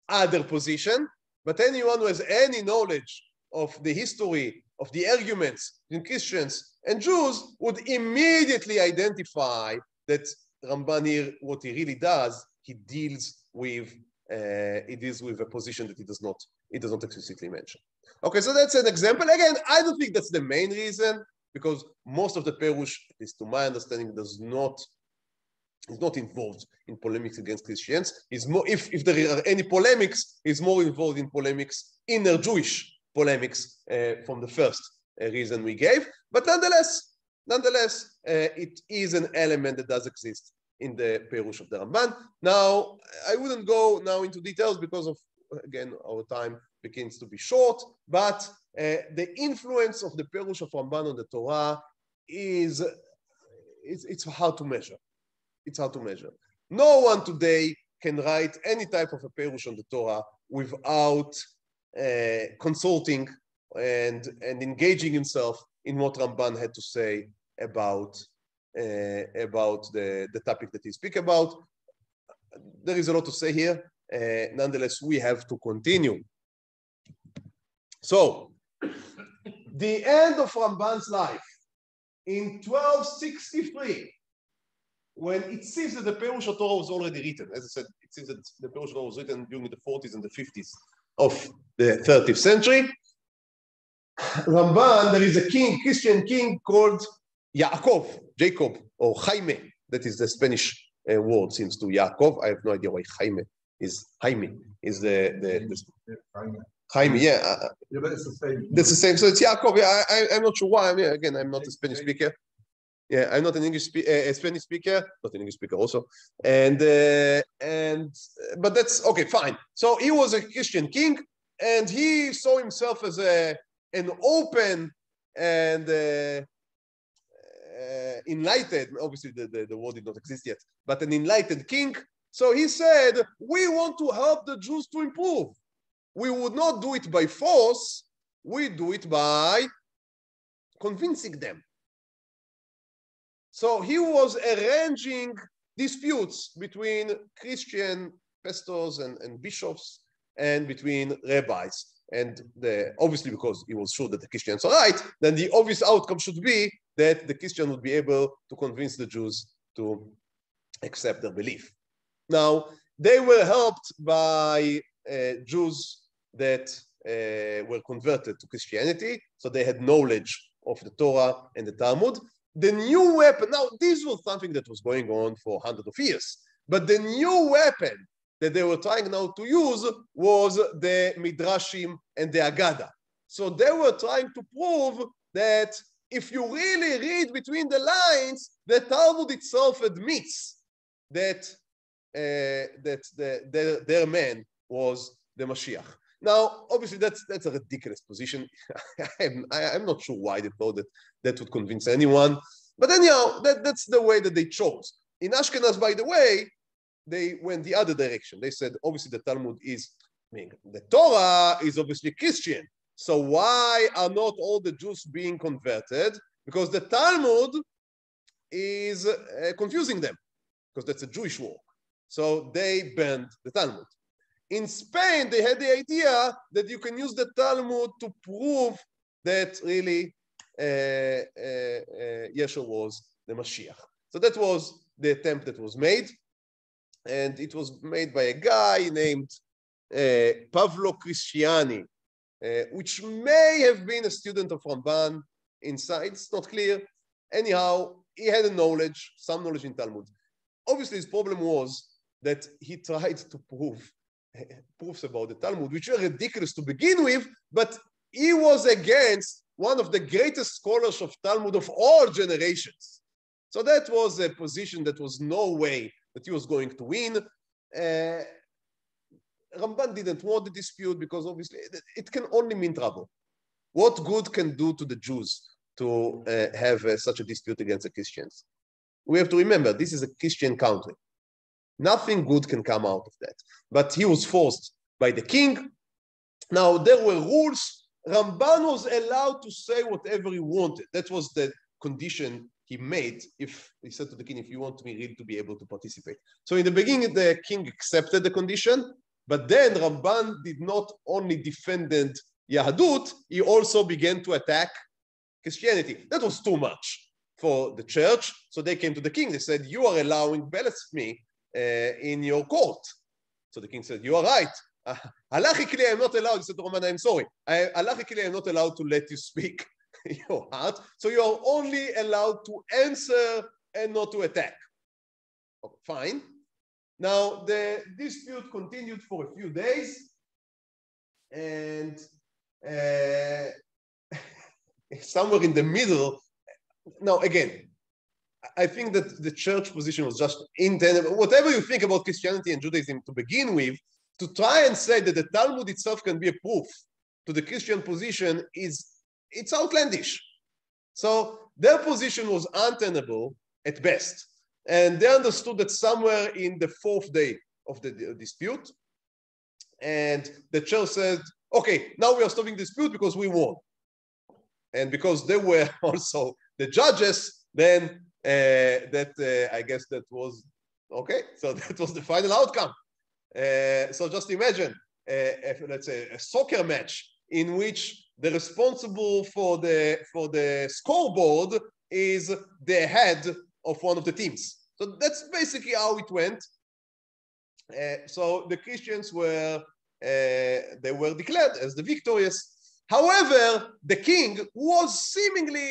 other position, but anyone who has any knowledge of the history of the arguments in Christians and Jews would immediately identify that Ramban here, what he really does, he deals with a position that he does not explicitly mention. Okay, so that's an example. Again, I don't think that's the main reason, because most of the perush, at least to my understanding, is not involved in polemics against Christians. Is more, if there are any polemics, is more involved in polemics, inner Jewish polemics from the first reason we gave. But nonetheless, it is an element that does exist in the perush of the Ramban. Now, I wouldn't go now into details because of, again, our time begins to be short, but the influence of the perush of Ramban on the Torah it's hard to measure. It's hard to measure. No one today can write any type of a perush on the Torah without consulting and engaging himself in what Ramban had to say about the topic that he speaks about. there is a lot to say here. Nonetheless, we have to continue. So, the end of Ramban's life in 1263, when it seems that the Perush Torah was already written. As I said, it seems that the Perush Torah was written during the 40s and the 50s of the 30th century. Ramban, there is a king, Christian king called Jacob, or Jaime. That is the Spanish word, seems to Yaakov. I have no idea why Jaime is the Jaime, yeah. But it's the same. That's the same. So it's Yaakov. Yeah, I'm not sure why. I mean, again, I'm not a Spanish speaker. Yeah, I'm not an a Spanish speaker, not an English speaker also. But that's okay, fine. So he was a Christian king, and he saw himself as an open and enlightened, obviously the word did not exist yet, but an enlightened king. So he said, we want to help the Jews to improve. We would not do it by force, we do it by convincing them. So he was arranging disputes between Christian pastors and bishops and between rabbis. And obviously, because he was sure that the Christians are right, then the obvious outcome should be that the Christian would be able to convince the Jews to accept their belief. Now, they were helped by Jews that were converted to Christianity, so they had knowledge of the Torah and the Talmud. The new weapon, now this was something that was going on for hundreds of years, but the new weapon that they were trying now to use was the Midrashim and the Agada. So they were trying to prove that if you really read between the lines, the Talmud itself admits that their man was the Mashiach. Now, obviously, that's a ridiculous position. I'm not sure why they thought that would convince anyone. But anyhow, that's the way that they chose. In Ashkenaz, by the way, they went the other direction. They said, obviously, the Talmud is, the Torah is obviously Christian. So why are not all the Jews being converted? Because the Talmud is confusing them, because that's a Jewish work. So they banned the Talmud. In Spain, they had the idea that you can use the Talmud to prove that really Yeshua was the Mashiach. So that was the attempt that was made. And it was made by a guy named Pavlo Cristiani, which may have been a student of Ramban inside. It's not clear. Anyhow, he had some knowledge in Talmud. Obviously, his problem was that he tried to prove proofs about the Talmud, which were ridiculous to begin with, but he was against one of the greatest scholars of Talmud of all generations. So that was a position that was no way that he was going to win. Ramban didn't want the dispute because obviously it can only mean trouble. What good can do to the Jews to have such a dispute against the Christians? We have to remember, this is a Christian country. Nothing good can come out of that. But he was forced by the king. Now, there were rules. Ramban was allowed to say whatever he wanted. That was the condition he made. If he said to the king, if you want me really to be able to participate. So in the beginning, the king accepted the condition, but then Ramban did not only defend Yahadut, he also began to attack Christianity. That was too much for the church. So they came to the king. They said, you are allowing blasphemy in your court. So the king said, you are right. Halachically, I'm not allowed. He said to Ramban, I'm sorry. Halachically, I'm not allowed to let you speak your heart. So you are only allowed to answer and not to attack. Okay, fine. Now, the dispute continued for a few days. And somewhere in the middle, now again, I think that the church position was just intended, whatever you think about Christianity and Judaism to begin with, to try and say that the Talmud itself can be a proof to the Christian position it's outlandish. So their position was untenable at best. And they understood that somewhere in the fourth day of the dispute, and the church said, okay, now we are stopping the dispute because we won. And because they were also the judges, then I guess that was Okay, so that was the final outcome. So just imagine, let's say, a soccer match in which the responsible for the scoreboard is the head of one of the teams. So that's basically how it went. So the Christians were they were declared as the victorious. However, the king was seemingly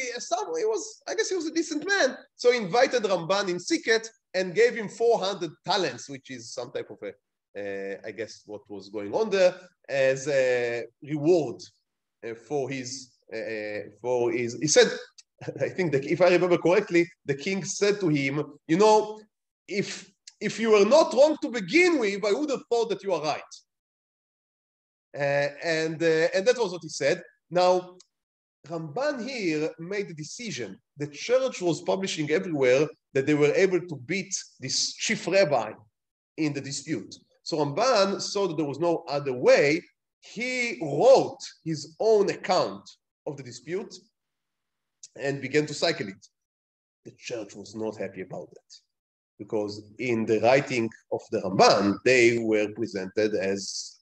I guess he was a decent man. So he invited Ramban in secret and gave him 400 talents, which is some type of I guess what was going on there, as a reward for his. He said, I think that if I remember correctly, the king said to him, you know, if you were not wrong to begin with, I would have thought that you are right. And that was what he said. Now, Ramban here made a decision. The church was publishing everywhere that they were able to beat this chief rabbi in the dispute. So Ramban saw that there was no other way. He wrote his own account of the dispute and began to cycle it. The church was not happy about that, because in the writing of the Ramban, they were presented as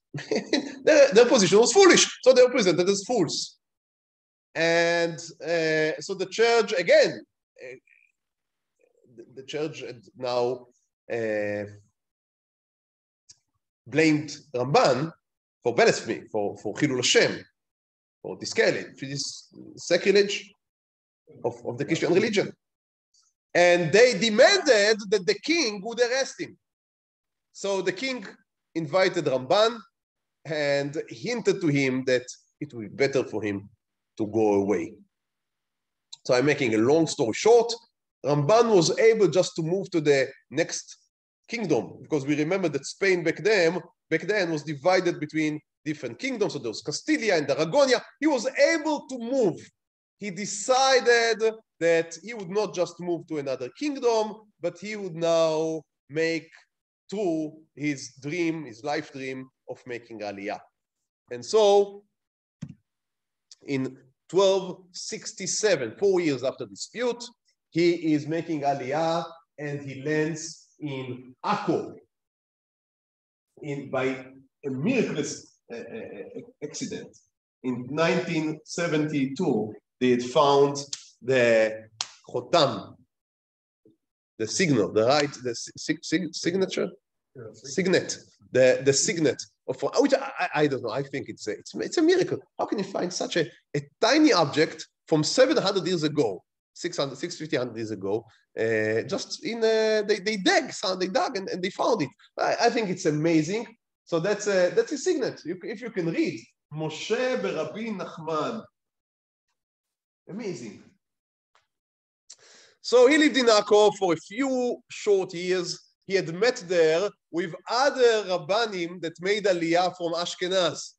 their position was foolish, so they were presented as fools. And so the church, again, the church now blamed Ramban for blasphemy, for Chilul Hashem, for this sacrilege of the Christian religion. And they demanded that the king would arrest him. So the king invited Ramban and hinted to him that it would be better for him to go away. So I'm making a long story short. Ramban was able just to move to the next kingdom, because we remember that Spain back then was divided between different kingdoms. So there was Castilla and Aragonia. He was able to move. He decided that he would not just move to another kingdom, but he would now make true his dream, his life dream of making Aliyah. And so in 1267, 4 years after the dispute, he is making Aliyah, and he lands in Akko by a miraculous accident. In 1972, they had found the chotam, the signal, the signature, signet, the signet of which I don't know. I think it's a miracle. How can you find such a tiny object from 700 years ago, 650 years ago? Just in they dug and they found it. I think it's amazing. So that's a signet. If you can read Moshe Ben Nachman, amazing. So he lived in Akko for a few short years. He had met there with other Rabbanim that made Aliyah from Ashkenaz,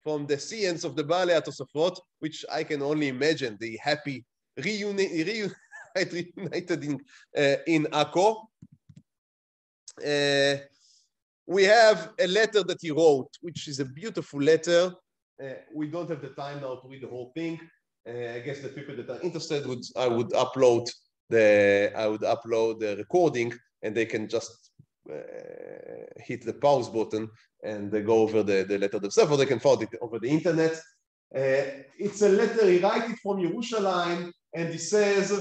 from the science of the Baalei HaTosafot, which I can only imagine the happy reunited in Akko. We have a letter that he wrote, which is a beautiful letter. We don't have the time now to read the whole thing. I guess the people that are interested I would upload the recording, and they can just hit the pause button and they go over the letter themselves, or they can find it over the internet. It's a letter, he writes it from Yerushalayim, and he says,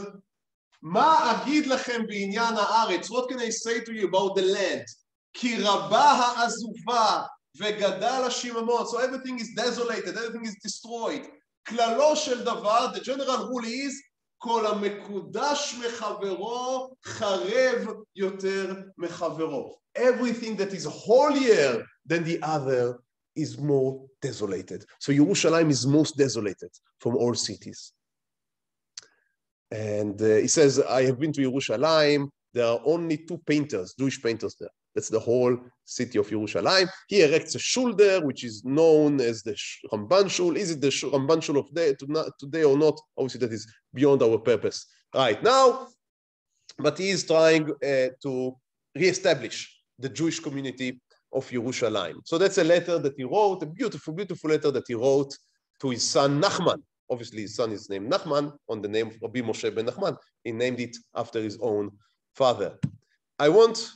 "Ma agid lachem b'inyan haaretz." What can I say to you about the land? Ki rabah ha'azuva vegadal hashimamot. So everything is desolated, everything is destroyed. Klalo shel davar, the general rule is, כל המקודש מחברו חרב יותר מחברו. Everything that is holier than the other is more desolated. So Yerushalayim is most desolated from all cities. And he says, I have been to Yerushalayim. There are only 2 painters, Jewish painters there. That's the whole city of Yerushalayim. He erects a shul there, which is known as the Ramban shul. Is it the Ramban shul of today or not? Obviously, that is beyond our purpose right now. But he is trying to reestablish the Jewish community of Yerushalayim. So that's a letter that he wrote, a beautiful, beautiful letter that he wrote to his son Nachman. Obviously, his son is named Nachman on the name of Rabbi Moshe Ben Nachman. He named it after his own father. I want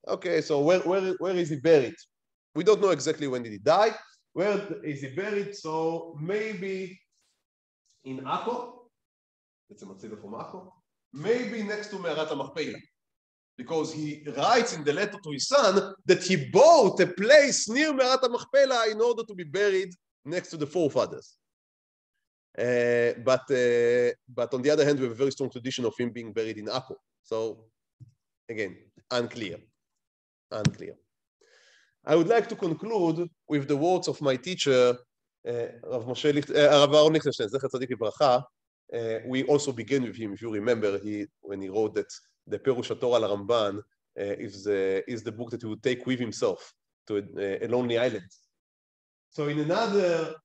Okay, so where is he buried? We don't know exactly when did he die. Where is he buried? So maybe in Akko. It's a Matzila from Akko. Maybe next to Me'arat HaMachpelah. Because he writes in the letter to his son that he bought a place near Me'arat HaMachpelah in order to be buried next to the forefathers. But on the other hand, we have a very strong tradition of him being buried in Akko. So again, unclear. I would like to conclude with the words of my teacher, Rav Aharon Lichtenstein, Zecher Tzadik Livracha. We also began with him, if you remember, when he wrote that the Perush HaTorah al Ramban is the book that he would take with himself to a lonely island. So in another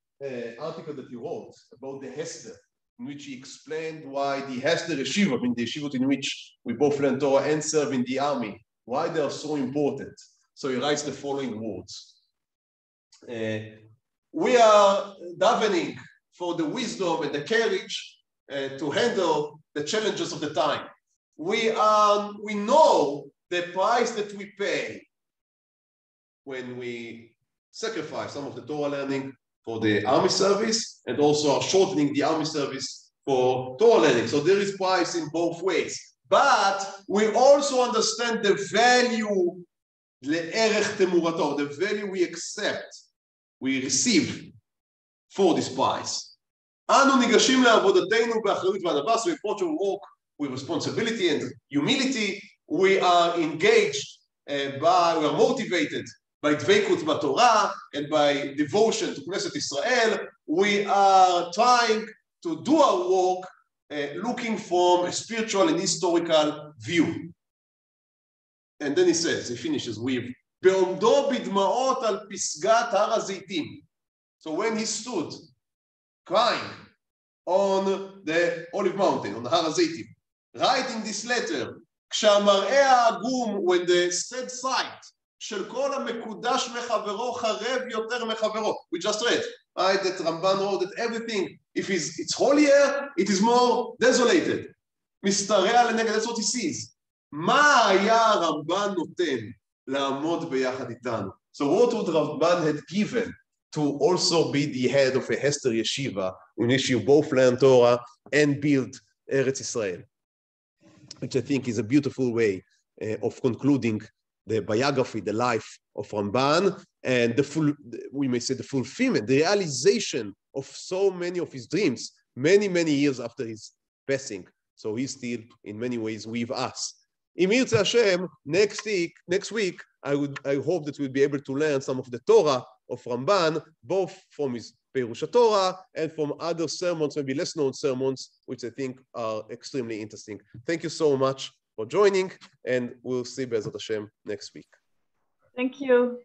article that he wrote about the Hesder, in which he explained why the Hesder Yeshiva, the yeshivot in which we both learn Torah and serve in the army, why they are so important. So he writes the following words. We are davening for the wisdom and the courage to handle the challenges of the time. We know the price that we pay when we sacrifice some of the Torah learning for the army service and also are shortening the army service for Torah learning. So there is price in both ways. But we also understand the value, the value we accept, we receive for this price. So we approach our work with responsibility and humility. We are engaged we are motivated by Dveikut B'Torah and by devotion to Knesset Israel. We are trying to do our work looking from a spiritual and historical view. And then he finishes with, Be'omdo bidma'ot al pisgat har hazeitim. So when he stood crying on the Olive Mountain, on the Har HaZeitim, writing this letter, כשהמראה העגום, when the sad sight, של כל המקודש מחברו חרב יותר מחברו. We just read, right, that Ramban wrote that everything, if it's holier, it is more desolated. משתרע לנגד, that's what he sees. מה היה הרמב"ן נותן לעמוד ביחד איתנו? So what would Ramban had given to also be the head of a Hester Yeshiva in which you both learn Torah and build Eretz Israel, which I think is a beautiful way of concluding the biography, the life of Ramban, and we may say the fulfillment, the realization of so many of his dreams, many, many years after his passing. So he's still in many ways with us. Im Yirtzeh Hashem, next week, I hope that we'll be able to learn some of the Torah of Ramban, both from his Perush HaTorah and from other sermons, maybe less known sermons, which I think are extremely interesting. Thank you so much for joining, and we'll see Be'ezrat Hashem next week. Thank you.